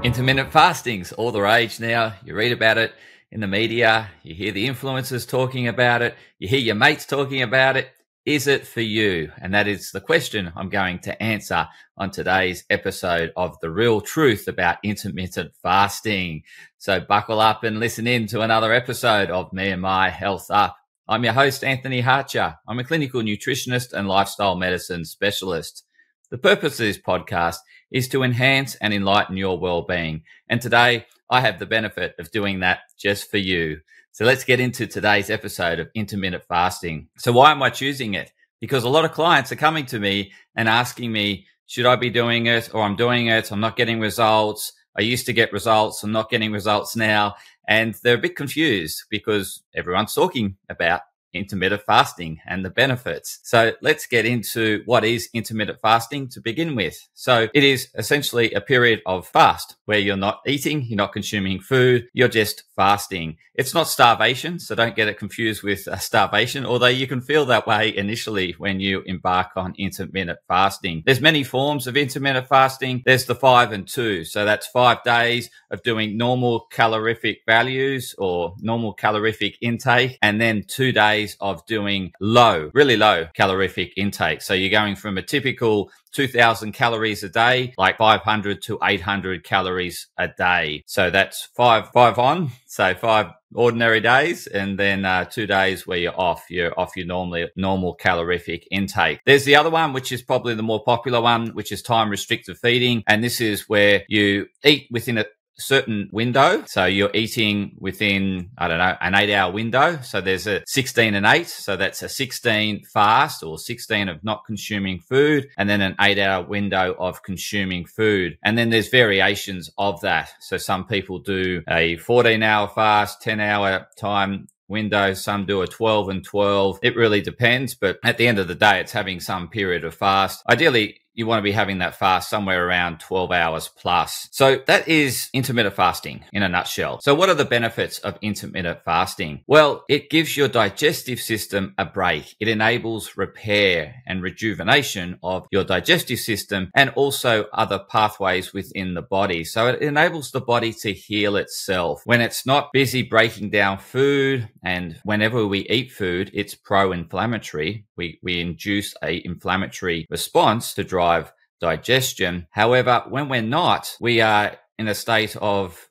Intermittent fasting's all the rage now. You read about it in the media, you hear the influencers talking about it, you hear your mates talking about it. Is it for you? And that is the question I'm going to answer on today's episode of The Real Truth about intermittent fasting. So buckle up and listen in to another episode of Me and My Health Up. I'm your host, Anthony Hartcher. I'm a clinical nutritionist and lifestyle medicine specialist. The purpose of this podcast is to enhance and enlighten your well-being. And today I have the benefit of doing that just for you. So let's get into today's episode of intermittent fasting. So why am I choosing it? Because a lot of clients are coming to me and asking me, should I be doing it? Or I'm doing it, I'm not getting results. I used to get results, I'm not getting results now. And they're a bit confused because everyone's talking about intermittent fasting and the benefits. So let's get into what is intermittent fasting to begin with. So it is essentially a period of fast where you're not eating, you're not consuming food, you're just fasting. It's not starvation, so don't get it confused with starvation, although you can feel that way initially when you embark on intermittent fasting. There's many forms of intermittent fasting. There's the 5 and 2. So that's 5 days of doing normal calorific values or normal calorific intake, and then 2 days of doing really low calorific intake. So you're going from a typical 2,000 calories a day, like 500 to 800 calories a day. So that's five on, so 5 ordinary days, and then 2 days where you're off your normal calorific intake. There's the other one, which is probably the more popular one, which is time restricted feeding. And this is where you eat within a certain window. So you're eating within, an 8-hour window. So there's a 16 and 8. So that's a 16 fast or 16 of not consuming food, and then an 8-hour window of consuming food. And then there's variations of that. So some people do a 14-hour fast, 10-hour time window. Some do a 12 and 12. It really depends. But at the end of the day, it's having some period of fast. Ideally, you want to be having that fast somewhere around 12 hours plus. So that is intermittent fasting in a nutshell. So what are the benefits of intermittent fasting? Well, it gives your digestive system a break. It enables repair and rejuvenation of your digestive system and also other pathways within the body. So it enables the body to heal itself. When it's not busy breaking down food, and whenever we eat food, it's pro-inflammatory. We induce a inflammatory response to drive digestion. However, when we're not, we are in a state of,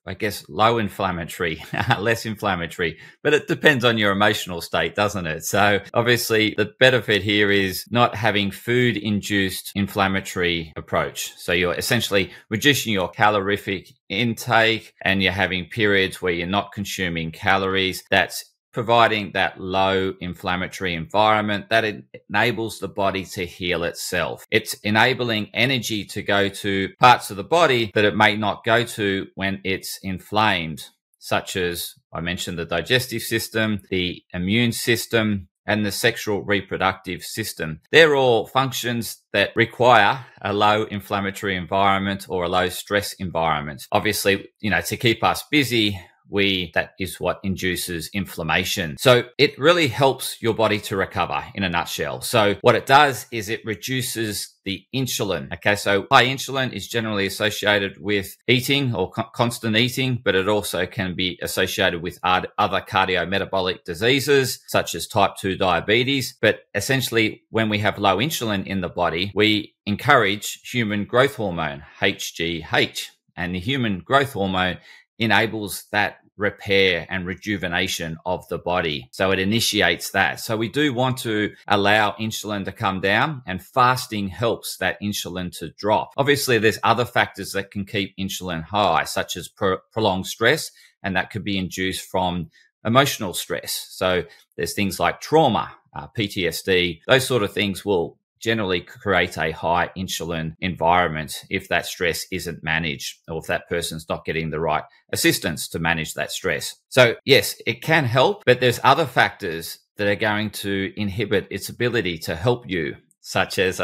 low inflammatory, less inflammatory, but it depends on your emotional state, doesn't it? So obviously the benefit here is not having food induced inflammatory approach. So you're essentially reducing your calorific intake and you're having periods where you're not consuming calories. That's providing that low inflammatory environment that enables the body to heal itself. It's enabling energy to go to parts of the body that it may not go to when it's inflamed, such as I mentioned the digestive system, the immune system, and the sexual reproductive system. They're all functions that require a low inflammatory environment or a low stress environment. Obviously, to keep us busy, that is what induces inflammation. So it really helps your body to recover in a nutshell. So what it does is it reduces the insulin. Okay, so high insulin is generally associated with eating or constant eating, but it also can be associated with other cardiometabolic diseases such as type 2 diabetes. But essentially, when we have low insulin in the body, we encourage human growth hormone, HGH, and the human growth hormone enables that repair and rejuvenation of the body. So it initiates that. So we do want to allow insulin to come down, and fasting helps that insulin to drop. Obviously, there's other factors that can keep insulin high, such as prolonged stress, and that could be induced from emotional stress. So there's things like trauma, PTSD, those sort of things will generally create a high insulin environment if that stress isn't managed or if that person's not getting the right assistance to manage that stress. So yes, it can help, but there's other factors that are going to inhibit its ability to help you, such as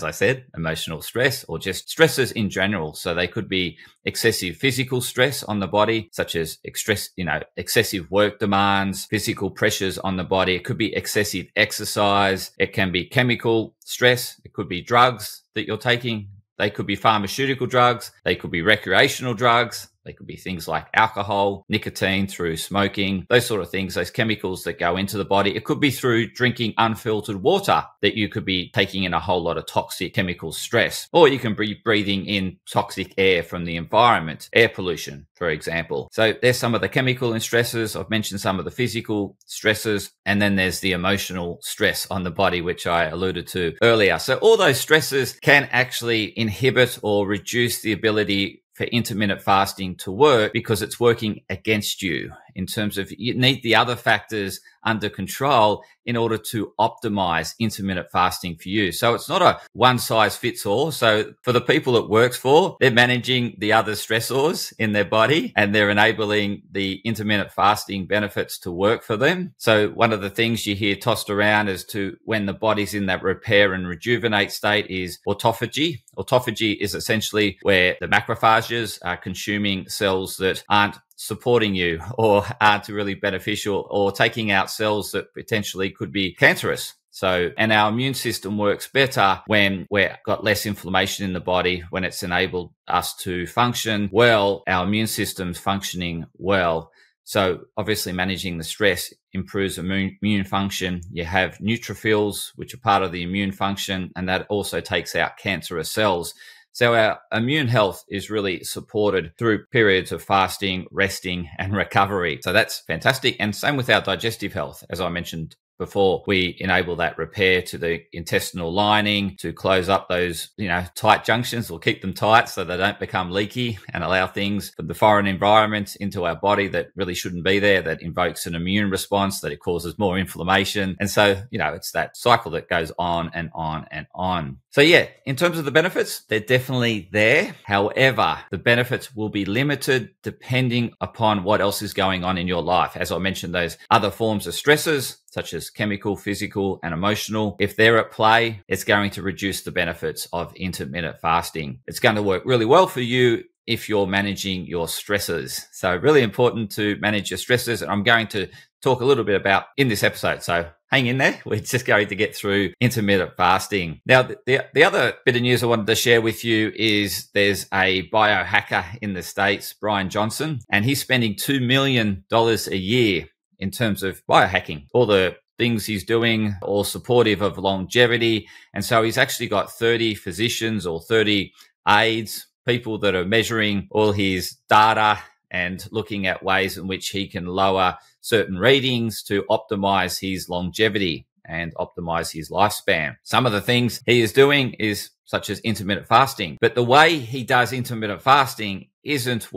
I said, emotional stress or just stresses in general. So they could be excessive physical stress on the body, such as excessive work demands, physical pressures on the body. It could be excessive exercise. It can be chemical stress. It could be drugs that you're taking, They could be pharmaceutical drugs. They could be recreational drugs. They could be things like alcohol, nicotine through smoking, those sort of things, those chemicals that go into the body. It could be through drinking unfiltered water that you could be taking in a whole lot of toxic chemical stress. Or you can be breathing in toxic air from the environment, air pollution, for example. So there's some of the chemical stresses. I've mentioned some of the physical stresses. And then there's the emotional stress on the body, which I alluded to earlier. So all those stresses can actually inhibit or reduce the ability for intermittent fasting to work because it's working against you in terms of you need the other factors under control in order to optimize intermittent fasting for you. So it's not a one size fits all. So for the people it works for, they're managing the other stressors in their body and they're enabling the intermittent fasting benefits to work for them. So one of the things you hear tossed around as to when the body's in that repair and rejuvenate state is autophagy. Autophagy is essentially where the macrophages are consuming cells that aren't supporting you or aren't really beneficial, or taking out cells that potentially could be cancerous. So, and our immune system works better when we've got less inflammation in the body, when it's enabled us to function well, our immune system's functioning well. So obviously managing the stress improves immune function. You have neutrophils, which are part of the immune function, and that also takes out cancerous cells. So our immune health is really supported through periods of fasting, resting, and recovery. So that's fantastic. And same with our digestive health. As I mentioned before, we enable that repair to the intestinal lining to close up those, tight junctions, or keep them tight so they don't become leaky and allow things from the foreign environment into our body that really shouldn't be there, that invokes an immune response, that it causes more inflammation. And so, it's that cycle that goes on and on and on. So yeah, in terms of the benefits, they're definitely there. However, the benefits will be limited depending upon what else is going on in your life. As I mentioned, those other forms of stresses, such as chemical, physical, and emotional, if they're at play, it's going to reduce the benefits of intermittent fasting. It's going to work really well for you if you're managing your stresses. So really important to manage your stresses. And I'm going to talk a little bit about in this episode. So hang in there. We're just going to get through intermittent fasting. Now, the other bit of news I wanted to share with you is there's a biohacker in the States, Brian Johnson, and he's spending $2 million a year in terms of biohacking. All the things he's doing, all supportive of longevity. And so he's actually got 30 physicians or 30 aides, people that are measuring all his data and looking at ways in which he can lower certain readings to optimize his longevity and optimize his lifespan. Some of the things he is doing is such as intermittent fasting, but the way he does intermittent fasting isn't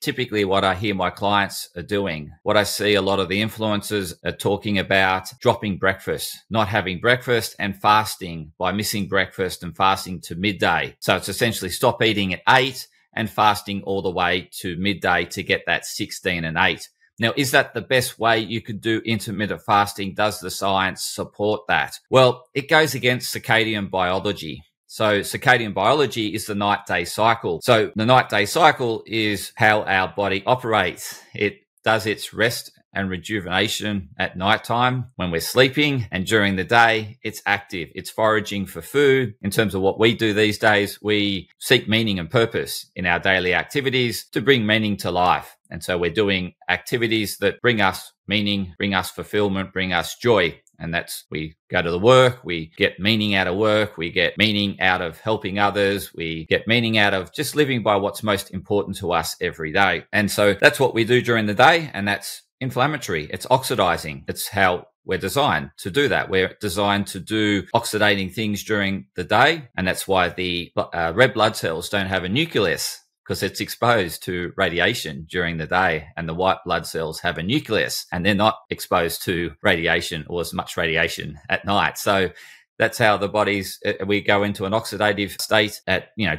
typically what I hear my clients are doing. What I see a lot of the influencers are talking about dropping breakfast, not having breakfast, and fasting by missing breakfast and fasting to midday. So it's essentially stop eating at 8 and fasting all the way to midday to get that 16 and 8. Now, is that the best way you could do intermittent fasting? Does the science support that? Well, it goes against circadian biology. So circadian biology is the night-day cycle. So the night-day cycle is how our body operates. It does its rest and rejuvenation at nighttime when we're sleeping, and during the day, it's active. It's foraging for food. In terms of what we do these days, we seek meaning and purpose in our daily activities to bring meaning to life. And so we're doing activities that bring us meaning, bring us fulfillment, bring us joy. And that's, we go to the work, we get meaning out of work, we get meaning out of helping others, we get meaning out of just living by what's most important to us every day. And so that's what we do during the day, and that's inflammatory. It's oxidizing. It's how we're designed to do that. We're designed to do oxidating things during the day, and that's why the red blood cells don't have a nucleus, because it's exposed to radiation during the day, and the white blood cells have a nucleus and they're not exposed to radiation or as much radiation at night. So that's how the we go into an oxidative state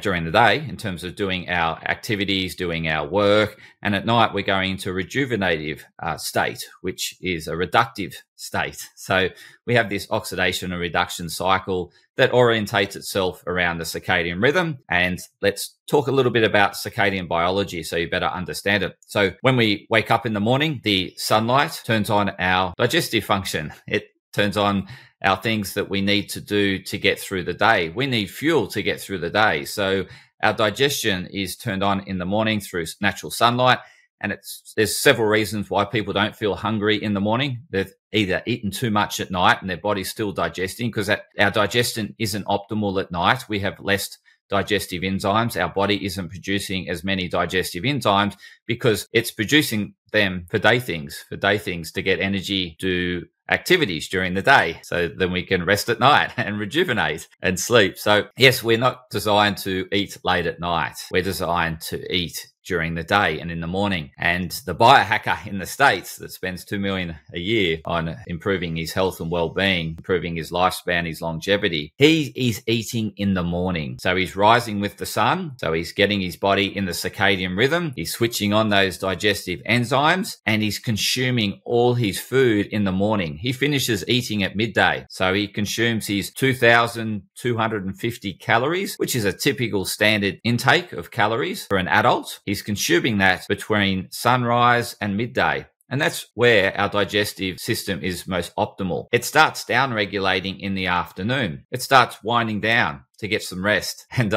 during the day in terms of doing our activities, doing our work. And at night, we're going into a rejuvenative state, which is a reductive state. So we have this oxidation and reduction cycle that orientates itself around the circadian rhythm. And let's talk a little bit about circadian biology so you better understand it. So when we wake up in the morning, the sunlight turns on our digestive function. It turns on our things that we need to do to get through the day. We need fuel to get through the day. So our digestion is turned on in the morning through natural sunlight. And there's several reasons why people don't feel hungry in the morning. They've either eaten too much at night and their body's still digesting, because our digestion isn't optimal at night. We have less digestive enzymes. Our body isn't producing as many digestive enzymes because it's producing them for day things to get energy to activities during the day. So then we can rest at night and rejuvenate and sleep. So yes, we're not designed to eat late at night. We're designed to eat during the day and in the morning. And the biohacker in the States that spends $2 million a year on improving his health and well-being, improving his lifespan, his longevity, he is eating in the morning. So he's rising with the sun. So he's getting his body in the circadian rhythm. He's switching on those digestive enzymes and he's consuming all his food in the morning. He finishes eating at midday. So he consumes his 2,250 calories, which is a typical standard intake of calories for an adult. He's consuming that between sunrise and midday. And that's where our digestive system is most optimal. It starts down regulating in the afternoon. It starts winding down to get some rest and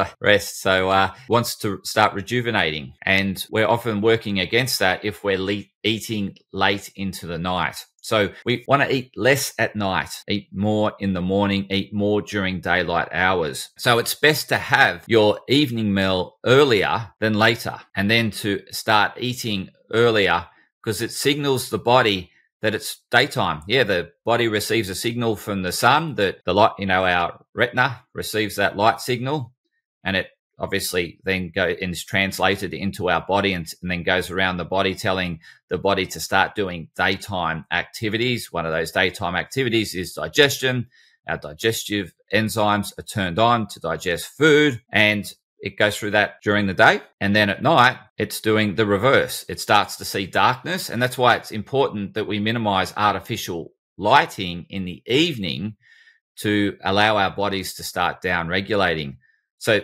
wants to start rejuvenating. And we're often working against that if we're eating late into the night. So we want to eat less at night, eat more in the morning, eat more during daylight hours. So it's best to have your evening meal earlier than later, and then to start eating earlier because it signals the body that it's daytime. Yeah, the body receives a signal from the sun that the light, our retina receives that light signal, and it obviously then is translated into our body and then goes around the body, telling the body to start doing daytime activities. One of those daytime activities is digestion. Our digestive enzymes are turned on to digest food, and it goes through that during the day. And then at night, it's doing the reverse. It starts to see darkness. And that's why it's important that we minimize artificial lighting in the evening to allow our bodies to start down regulating. So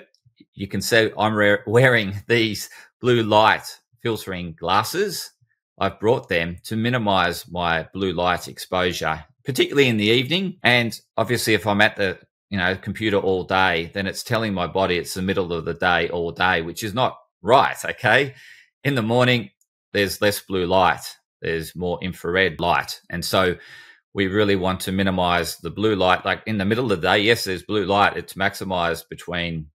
you can see I'm wearing these blue light filtering glasses. I've brought them to minimize my blue light exposure, particularly in the evening. And obviously, if I'm at the computer all day, then it's telling my body it's the middle of the day all day, which is not right. Okay. In the morning, there's less blue light. There's more infrared light. And so we really want to minimize the blue light. Like in the middle of the day, yes, there's blue light. It's maximized between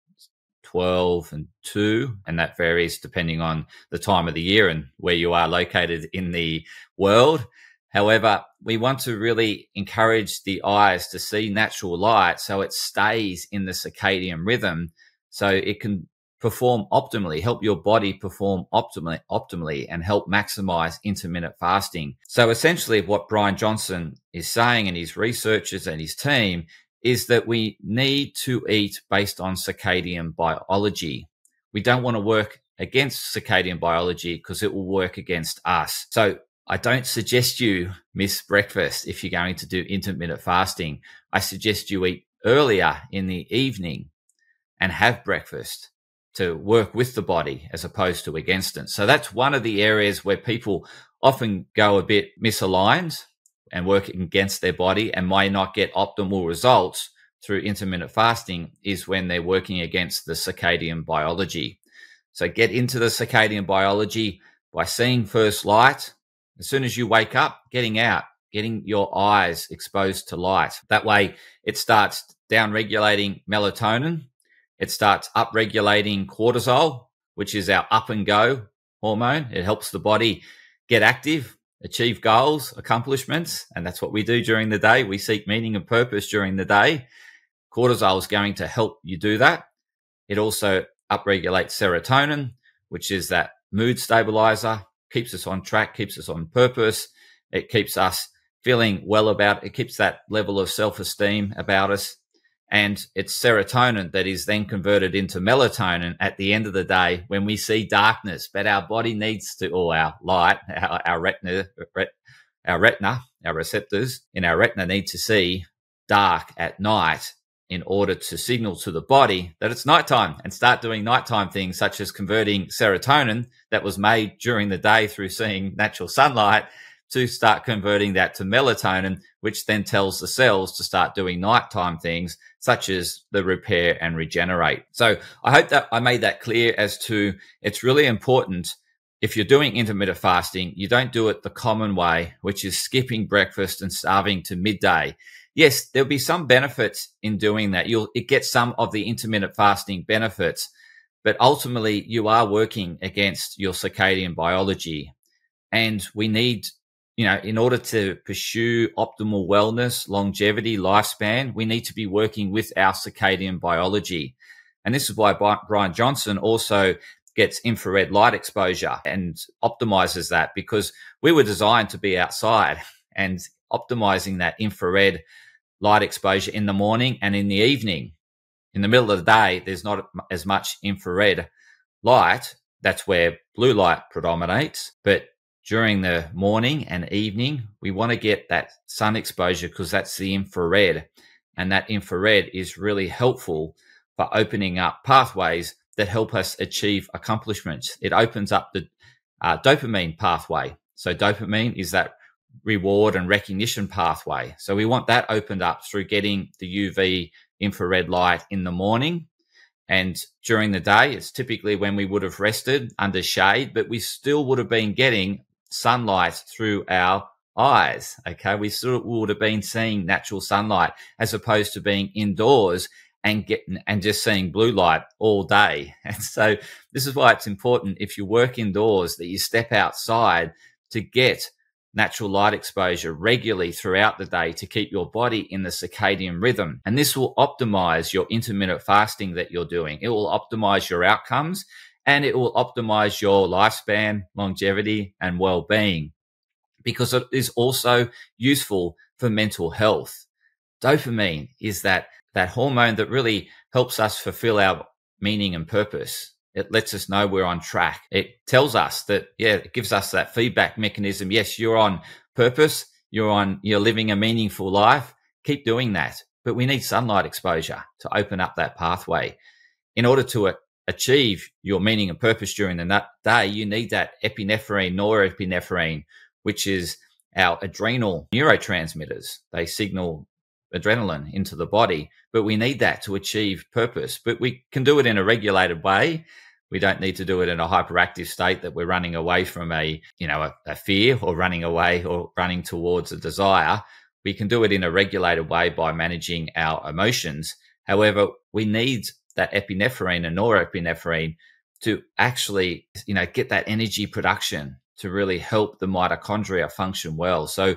12 and 2, and that varies depending on the time of the year and where you are located in the world. However, we want to really encourage the eyes to see natural light so it stays in the circadian rhythm so it can perform optimally, help your body perform optimally and help maximize intermittent fasting. So essentially what Brian Johnson is saying, and his researchers and his team, is that we need to eat based on circadian biology. We don't want to work against circadian biology because it will work against us. So I don't suggest you miss breakfast if you're going to do intermittent fasting. I suggest you eat earlier in the evening and have breakfast to work with the body as opposed to against it. So that's one of the areas where people often go a bit misaligned and working against their body and may not get optimal results through intermittent fasting, is when they're working against the circadian biology. So get into the circadian biology by seeing first light. As soon as you wake up, getting out, getting your eyes exposed to light. That way it starts down-regulating melatonin. It starts up-regulating cortisol, which is our up and go hormone. It helps the body get active, achieve goals, accomplishments, and that's what we do during the day. We seek meaning and purpose during the day. Cortisol is going to help you do that. It also upregulates serotonin, which is that mood stabilizer, keeps us on track, keeps us on purpose. It keeps us feeling well about it, keeps that level of self-esteem about us. And it's serotonin that is then converted into melatonin at the end of the day when we see darkness. But our body needs to, or our light, our retina, our receptors in our retina need to see dark at night in order to signal to the body that it's nighttime and start doing nighttime things such as converting serotonin that was made during the day through seeing natural sunlight to start converting that to melatonin, which then tells the cells to start doing nighttime things such as the repair and regenerate. So I hope that I made that clear as to it's really important. If you're doing intermittent fasting, you don't do it the common way, which is skipping breakfast and starving to midday. Yes, there'll be some benefits in doing that. It gets some of the intermittent fasting benefits, but ultimately you are working against your circadian biology. And we need, in order to pursue optimal wellness, longevity, lifespan, we need to be working with our circadian biology. And this is why Brian Johnson also gets infrared light exposure and optimizes that, because we were designed to be outside, and optimizing that infrared light exposure in the morning and in the evening. In the middle of the day, there's not as much infrared light. That's where blue light predominates. But during the morning and evening, we want to get that sun exposure because that's the infrared. And that infrared is really helpful for opening up pathways that help us achieve accomplishments. It opens up the dopamine pathway. So dopamine is that reward and recognition pathway. So we want that opened up through getting the UV infrared light in the morning. And during the day, it's typically when we would have rested under shade, but we still would have been getting sunlight through our eyes. Okay. We still would have been seeing natural sunlight as opposed to being indoors and just seeing blue light all day. And so this is why it's important, if you work indoors, that you step outside to get natural light exposure regularly throughout the day to keep your body in the circadian rhythm. And this will optimize your intermittent fasting that you're doing. It will optimize your outcomes, and it will optimize your lifespan, longevity, and well-being, because it is also useful for mental health. Dopamine is that hormone that really helps us fulfill our meaning and purpose. It lets us know we're on track. It tells us that, it gives us that feedback mechanism. Yes, you're on purpose. You're living a meaningful life. Keep doing that. But we need sunlight exposure to open up that pathway. In order to achieve your meaning and purpose during the day, you need that epinephrine, norepinephrine, which is our adrenal neurotransmitters. They signal adrenaline into the body, but we need that to achieve purpose. But we can do it in a regulated way. We don't need to do it in a hyperactive state that we're running away from a fear, or running away or running towards a desire. We can do it in a regulated way by managing our emotions. However, we need that epinephrine and norepinephrine to actually, get that energy production to really help the mitochondria function well. So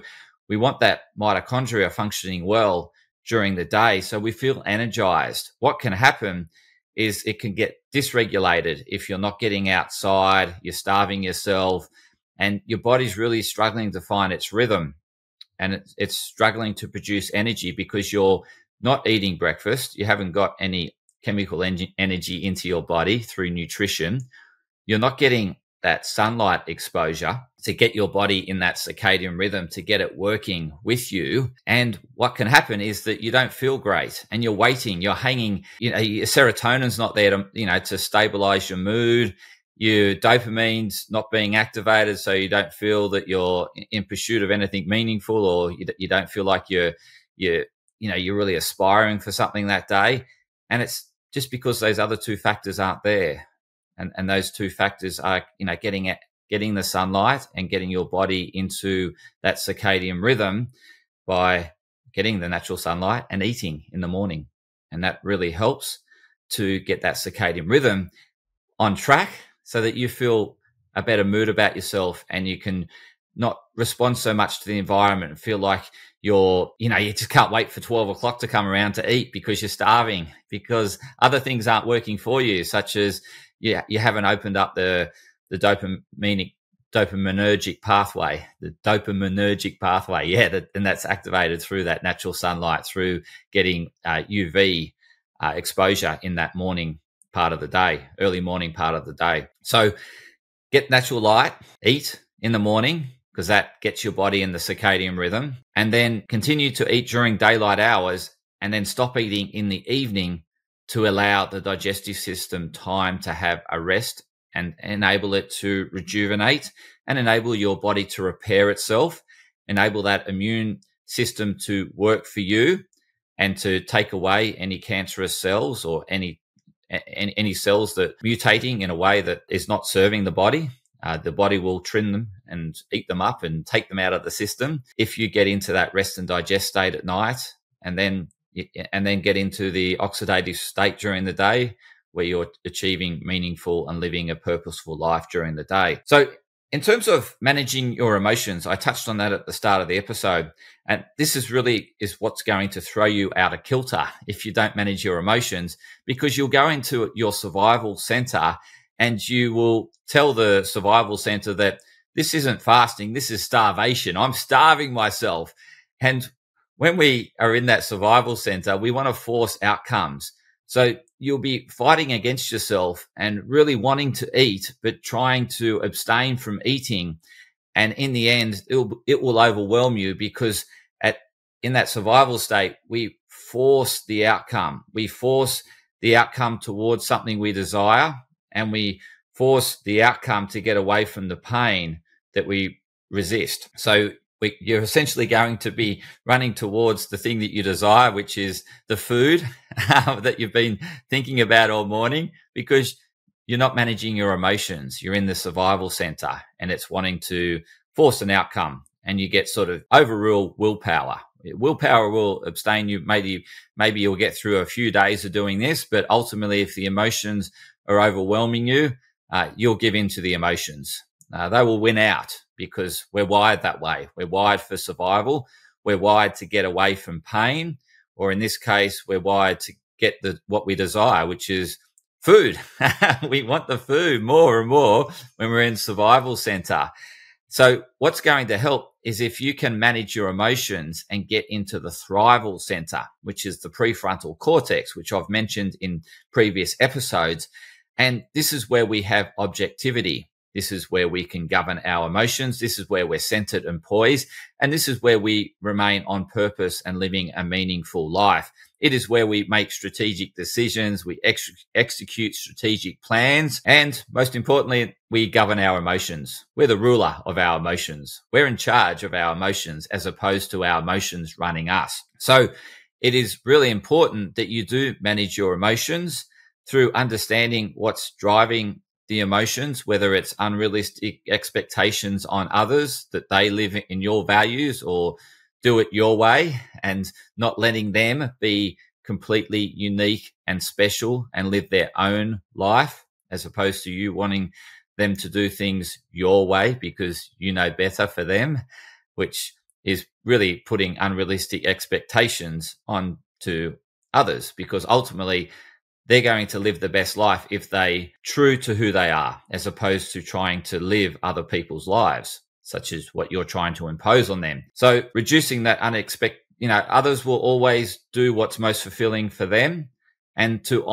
we want that mitochondria functioning well during the day so we feel energized. What can happen is it can get dysregulated if you're not getting outside, you're starving yourself, and your body's really struggling to find its rhythm, and it's struggling to produce energy because you're not eating breakfast. You haven't got any chemical energy into your body through nutrition. You're not getting that sunlight exposure to get your body in that circadian rhythm, to get it working with you. And what can happen is that you don't feel great, and you're waiting, you're hanging, your serotonin's not there to stabilize your mood. Your dopamine's not being activated, so you don't feel that you're in pursuit of anything meaningful, or you don't feel like you're really aspiring for something that day. And it's just because those other two factors aren't there. And those two factors are, getting the sunlight and getting your body into that circadian rhythm by getting the natural sunlight and eating in the morning. And that really helps to get that circadian rhythm on track so that you feel a better mood about yourself, and you can not respond so much to the environment and feel like you just can't wait for 12 o'clock to come around to eat because you're starving, because other things aren't working for you, such as you haven't opened up the dopaminergic pathway, and that's activated through that natural sunlight, through getting UV exposure in that morning part of the day, early morning part of the day. So get natural light, eat in the morning, because that gets your body in the circadian rhythm, and then continue to eat during daylight hours, and then stop eating in the evening to allow the digestive system time to have a rest and enable it to rejuvenate and enable your body to repair itself. enable that immune system to work for you and to take away any cancerous cells or any cells that are mutating in a way that is not serving the body. The body will trim them and eat them up and take them out of the system. If you get into that rest and digest state at night and then get into the oxidative state during the day where you're achieving meaningful and living a purposeful life during the day. So in terms of managing your emotions, I touched on that at the start of the episode. And this is what's going to throw you out of kilter if you don't manage your emotions, because you'll go into your survival center and you will tell the survival center that this isn't fasting, this is starvation. I'm starving myself. And when we are in that survival center, we want to force outcomes. So you'll be fighting against yourself and really wanting to eat, but trying to abstain from eating. And in the end, it will overwhelm you, because in that survival state, we force the outcome. We force the outcome towards something we desire, and we force the outcome to get away from the pain that we resist. So you're essentially going to be running towards the thing that you desire, which is the food that you've been thinking about all morning, because you're not managing your emotions. You're in the survival center and it's wanting to force an outcome, and you get sort of overrule willpower. Willpower will abstain you. Maybe you'll get through a few days of doing this, but ultimately, if the emotions are overwhelming you, you'll give in to the emotions. They will win out, because we're wired that way. We're wired for survival. We're wired to get away from pain, or in this case, we're wired to get what we desire, which is food. We want the food more and more when we're in survival center. So what's going to help is if you can manage your emotions and get into the thrival center, which is the prefrontal cortex, which I've mentioned in previous episodes. And this is where we have objectivity. This is where we can govern our emotions. This is where we're centered and poised. And this is where we remain on purpose and living a meaningful life. It is where we make strategic decisions. We execute strategic plans. And most importantly, we govern our emotions. We're the ruler of our emotions. We're in charge of our emotions as opposed to our emotions running us. So it is really important that you do manage your emotions through understanding what's driving the emotions, whether it's unrealistic expectations on others, that they live in your values or do it your way, and not letting them be completely unique and special and live their own life, as opposed to you wanting them to do things your way because you know better for them, which is really putting unrealistic expectations on to others, because ultimately they're going to live the best life if they true to who they are, as opposed to trying to live other people's lives, such as what you're trying to impose on them. So reducing that unexpected, others will always do what's most fulfilling for them, and to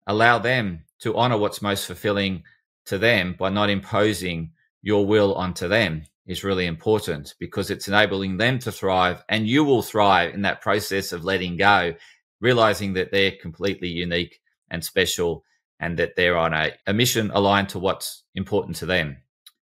allow them to honor what's most fulfilling to them by not imposing your will onto them is really important, because it's enabling them to thrive, and you will thrive in that process of letting go, realizing that they're completely unique and special, and that they're on a mission aligned to what's important to them,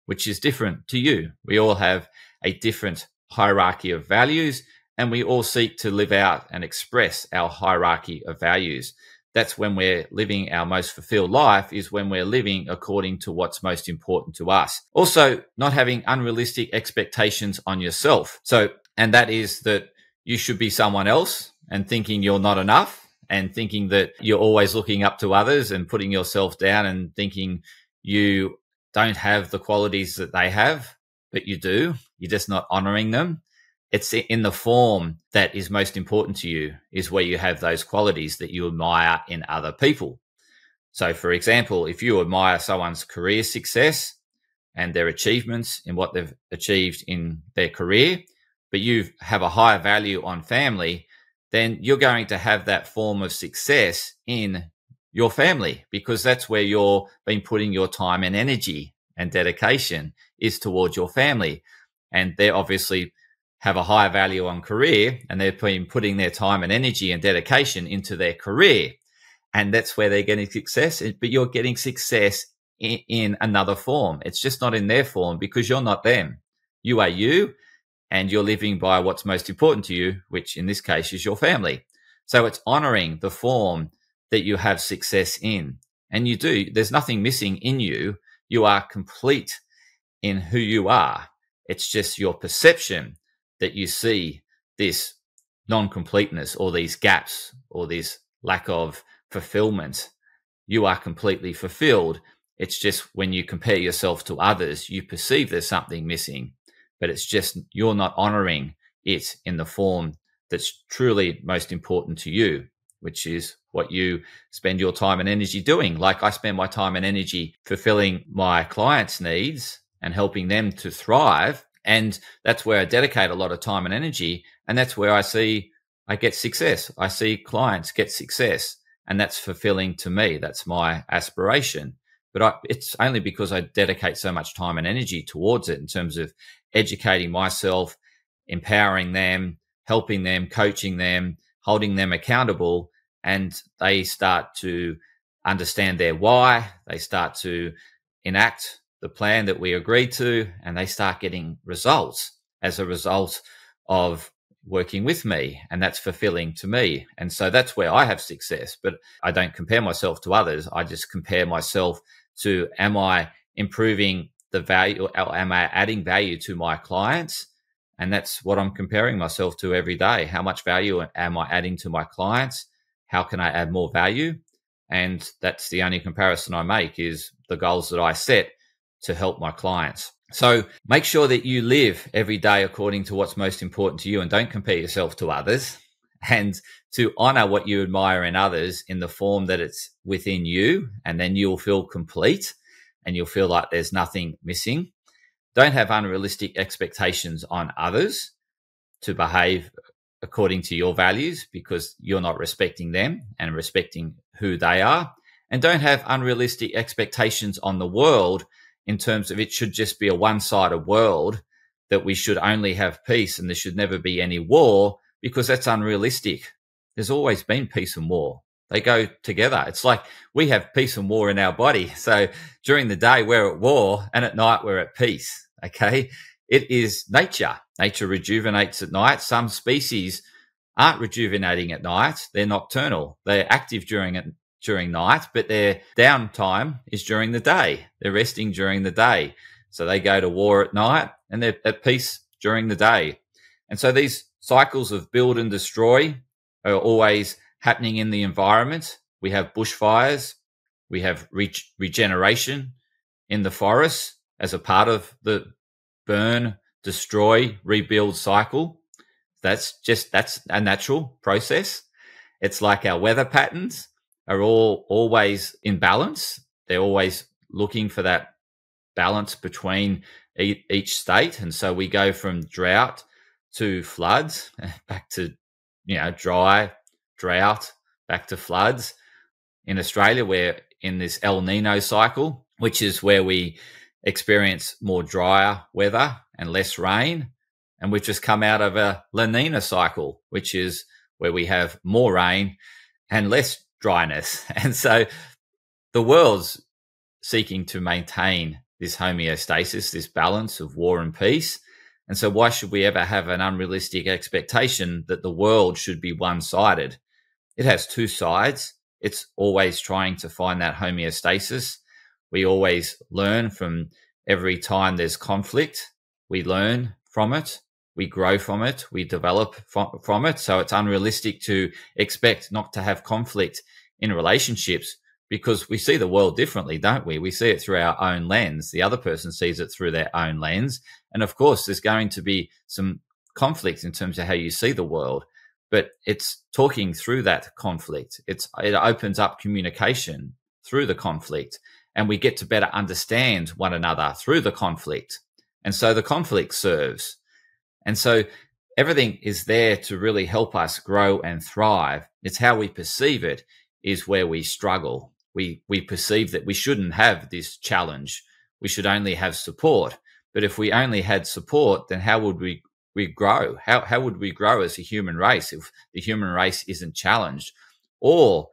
which is different to you. We all have a different hierarchy of values, and we all seek to live out and express our hierarchy of values. That's when we're living our most fulfilled life, is when we're living according to what's most important to us. Also, not having unrealistic expectations on yourself. And that is that you should be someone else, and thinking you're not enough, and thinking that you're always looking up to others and putting yourself down and thinking you don't have the qualities that they have, but you do. You're just not honoring them. It's in the form that is most important to you, is where you have those qualities that you admire in other people. So, for example, if you admire someone's career success and their achievements in what they've achieved in their career, but you have a higher value on family, then you're going to have that form of success in your family, because that's where you're been putting your time and energy and dedication is towards your family. And they obviously have a higher value on career, and they've been putting their time and energy and dedication into their career. And that's where they're getting success, but you're getting success in another form. It's just not in their form, because you're not them. You are you. and you're living by what's most important to you, which in this case is your family. So it's honoring the form that you have success in. And you do. There's nothing missing in you. You are complete in who you are. It's just your perception that you see this non-completeness or these gaps or this lack of fulfillment. You are completely fulfilled. It's just when you compare yourself to others, you perceive there's something missing, but it's just you're not honoring it in the form that's truly most important to you, which is what you spend your time and energy doing. Like I spend my time and energy fulfilling my clients' needs and helping them to thrive. And that's where I dedicate a lot of time and energy. And that's where I get success. I see clients get success, and that's fulfilling to me. That's my aspiration. But it's only because I dedicate so much time and energy towards it in terms of educating myself, empowering them, helping them, coaching them, holding them accountable, and they start to understand their why. They start to enact the plan that we agreed to, and they start getting results as a result of working with me, and that's fulfilling to me. And so that's where I have success. But I don't compare myself to others. I just compare myself to, am I improving the value, or am I adding value to my clients? And that's what I'm comparing myself to every day. How much value am I adding to my clients? How can I add more value? And that's the only comparison I make, is the goals that I set to help my clients. So make sure that you live every day according to what's most important to you, and don't compare yourself to others, and to honor what you admire in others in the form that it's within you. And then you'll feel complete and you'll feel like there's nothing missing. Don't have unrealistic expectations on others to behave according to your values, because you're not respecting them and respecting who they are. And don't have unrealistic expectations on the world in terms of it should just be a one-sided world, that we should only have peace and there should never be any war, because that's unrealistic. There's always been peace and war. They go together. It's like we have peace and war in our body. So during the day, we're at war, and at night, we're at peace. Okay. It is nature. Nature rejuvenates at night. Some species aren't rejuvenating at night. They're nocturnal. They're active during night, but their downtime is during the day. They're resting during the day. So they go to war at night, and they're at peace during the day. And so these cycles of build and destroy are always happening in the environment. We have bushfires. We have regeneration in the forests as a part of the burn, destroy, rebuild cycle. That's a natural process. It's like our weather patterns are always in balance. They're always looking for that balance between each state. And so we go from drought to floods, back to, dry, drought, back to floods. In Australia, we're in this El Nino cycle, which is where we experience more drier weather and less rain. And we've just come out of a La Nina cycle, which is where we have more rain and less dryness. And so the world's seeking to maintain this homeostasis, this balance of war and peace. And so why should we ever have an unrealistic expectation that the world should be one-sided? It has two sides. It's always trying to find that homeostasis. We always learn from every time there's conflict. We learn from it. We grow from it. We develop from it. So it's unrealistic to expect not to have conflict in relationships, because we see the world differently, don't we? We see it through our own lens. The other person sees it through their own lens. And of course, there's going to be some conflict in terms of how you see the world, but it's talking through that conflict. It opens up communication through the conflict, and we get to better understand one another through the conflict. And so the conflict serves. And so everything is there to really help us grow and thrive. It's how we perceive it is where we struggle. We perceive that we shouldn't have this challenge. We should only have support. But if we only had support, then how would we grow? How would we grow as a human race if the human race isn't challenged? Or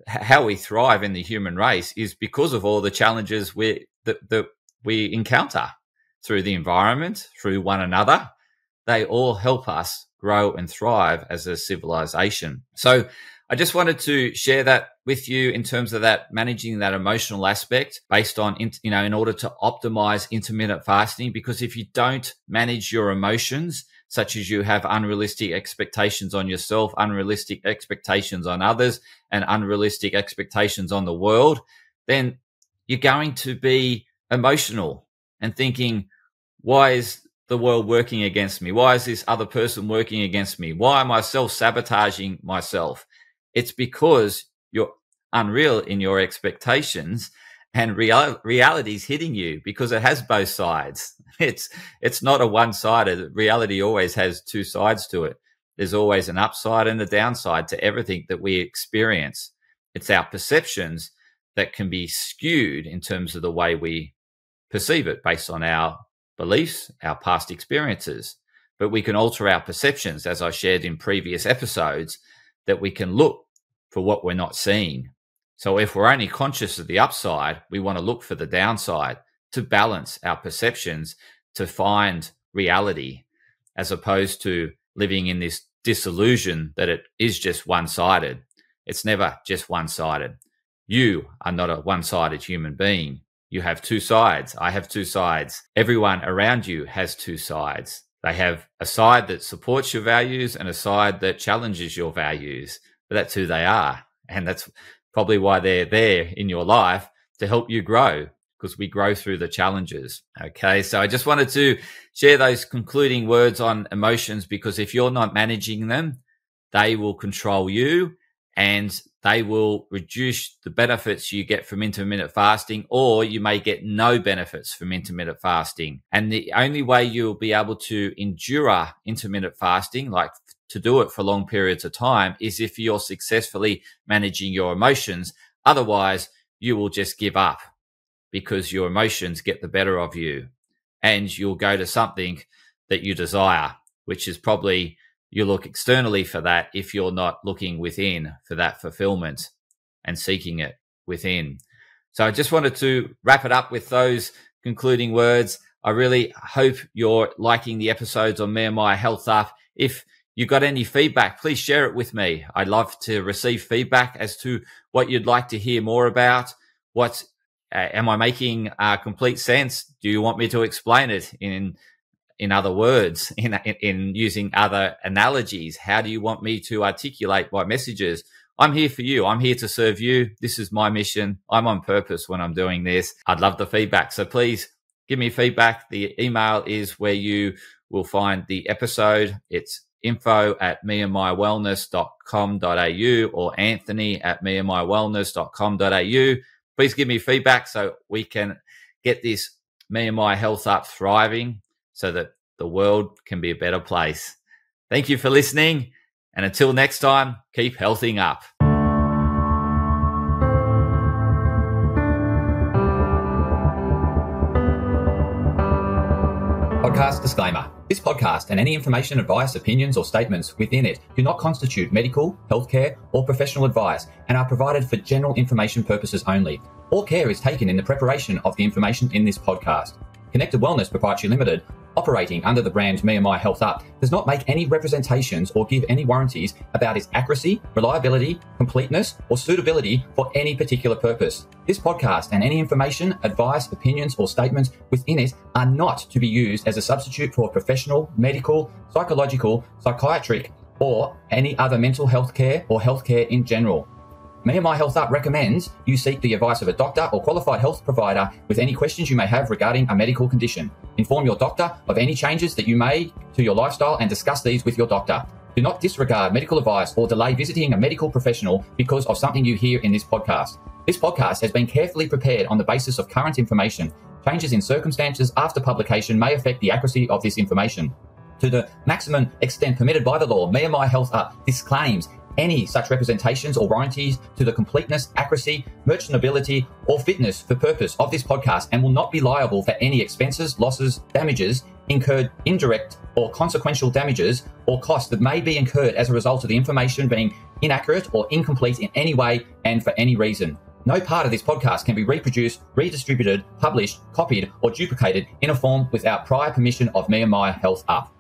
how we thrive in the human race is because of all the challenges that we encounter through the environment, through one another. they all help us grow and thrive as a civilization. So I just wanted to share that with you in terms of that managing that emotional aspect based on, in order to optimize intermittent fasting, because if you don't manage your emotions, such as you have unrealistic expectations on yourself, unrealistic expectations on others, and unrealistic expectations on the world, then you're going to be emotional and thinking, why is the world working against me? Why is this other person working against me? Why am I self-sabotaging myself? It's because you're unreal in your expectations, and reality is hitting you because it has both sides. It's not a one-sided. Reality always has two sides to it. There's always an upside and a downside to everything that we experience. It's our perceptions that can be skewed in terms of the way we perceive it based on our beliefs, our past experiences. But we can alter our perceptions, as I shared in previous episodes, that we can look for what we're not seeing. So if we're only conscious of the upside, we want to look for the downside to balance our perceptions, to find reality, as opposed to living in this disillusion that it is just one-sided. It's never just one-sided. You are not a one-sided human being. You have two sides. I have two sides. Everyone around you has two sides. They have a side that supports your values and a side that challenges your values. But that's who they are. And that's probably why they're there in your life, to help you grow, because we grow through the challenges. Okay. So I just wanted to share those concluding words on emotions, because if you're not managing them, they will control you and they will reduce the benefits you get from intermittent fasting, or you may get no benefits from intermittent fasting. And the only way you'll be able to endure intermittent fasting, like to do it for long periods of time, is if you're successfully managing your emotions. Otherwise, you will just give up because your emotions get the better of you, and you'll go to something that you desire, which is probably, you look externally for that if you're not looking within for that fulfillment and seeking it within. So I just wanted to wrap it up with those concluding words. I really hope you're liking the episodes on Me and My Health Up. If you got any feedback, please share it with me. I'd love to receive feedback as to what you'd like to hear more about. What am I making complete sense? Do you want me to explain it in other words, in using other analogies? How do you want me to articulate my messages? I'm here for you. I'm here to serve you. This is my mission. I'm on purpose when I'm doing this. I'd love the feedback. So please give me feedback. The email is where you will find the episode. It's info@meandmywellness.com.au or anthony@meandmywellness.com.au. Please give me feedback so we can get this Me and My Health Up thriving, so that the world can be a better place. Thank you for listening. And until next time, keep healthing up. Podcast disclaimer. This podcast and any information, advice, opinions, or statements within it do not constitute medical, healthcare, or professional advice and are provided for general information purposes only. All care is taken in the preparation of the information in this podcast. Connected Wellness Proprietary Limited, operating under the brand Me and My Health Up, does not make any representations or give any warranties about its accuracy, reliability, completeness, or suitability for any particular purpose. This podcast and any information, advice, opinions, or statements within it are not to be used as a substitute for professional, medical, psychological, psychiatric, or any other mental health care or healthcare in general. Me and My Health Up recommends you seek the advice of a doctor or qualified health provider with any questions you may have regarding a medical condition. Inform your doctor of any changes that you may to your lifestyle and discuss these with your doctor. Do not disregard medical advice or delay visiting a medical professional because of something you hear in this podcast. This podcast has been carefully prepared on the basis of current information. Changes in circumstances after publication may affect the accuracy of this information. To the maximum extent permitted by the law, Me and My Health Up disclaims any such representations or warranties to the completeness, accuracy, merchantability, or fitness for purpose of this podcast, and will not be liable for any expenses, losses, damages incurred, indirect or consequential damages or costs that may be incurred as a result of the information being inaccurate or incomplete in any way and for any reason. No part of this podcast can be reproduced, redistributed, published, copied, or duplicated in a form without prior permission of Me and My Health Up.